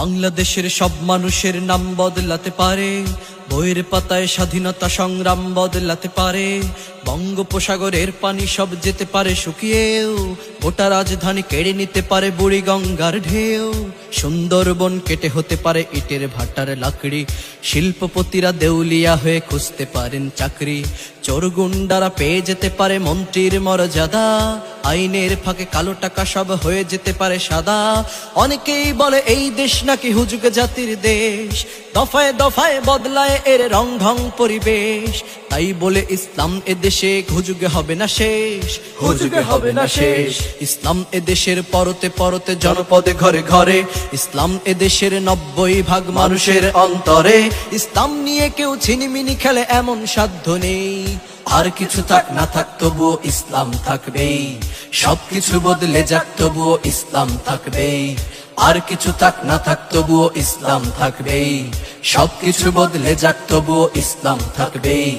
বাংলাদেশের সব মানুষের নাম বদলাতে পারে, বইয়ের পাতায় স্বাধীনতা সংগ্রাম বদলাতে পারে। বঙ্গোপসাগরের পানি সব যেতে পারে শুকিয়েও, গোটা রাজধানী কেড়ে নিতে পারে বুড়ি গঙ্গার ঢেউ। সুন্দরবন কেটে হতে পারে ইটের ভাটার লাকড়ি, শিল্পপতিরা দেউলিয়া হয়ে খুঁজতে পারেন চাকরি। চোর গুন্ডারা পেয়ে যেতে পারে মন্ত্রীর মর্যাদা, আইনের ফাঁকে কালো টাকা সব হয়ে যেতে পারে সাদা। অনেকেই বলে এই দেশ নাকি হুজুগ জাতির দেশ, দফায় দফায় বদলায় এর রং ঢং পরিবেশ। তাই বলে ইসলাম এদেশে হুজুগে হবে না শেষ, হুজুগে হবে না শেষ। ইসলাম এদেশের পরতে পরতে জনপদে ঘরে ঘরে, ইসলাম এদেশের 90% মানুষের অন্তরে। ইসলাম নিয়ে কেউ ছিনিমিনি খেলে এমন সাধ্য নেই, আর কিছু থাক না থাক তবুও ইসলাম থাকবেই। সবকিছু বদলে যাক তবুও ইসলাম থাকবেই, আর কিছু থাক না থাক তবুও ইসলাম থাকবেই। সবকিছু বদলে যাক তবুও ইসলাম থাকবেই।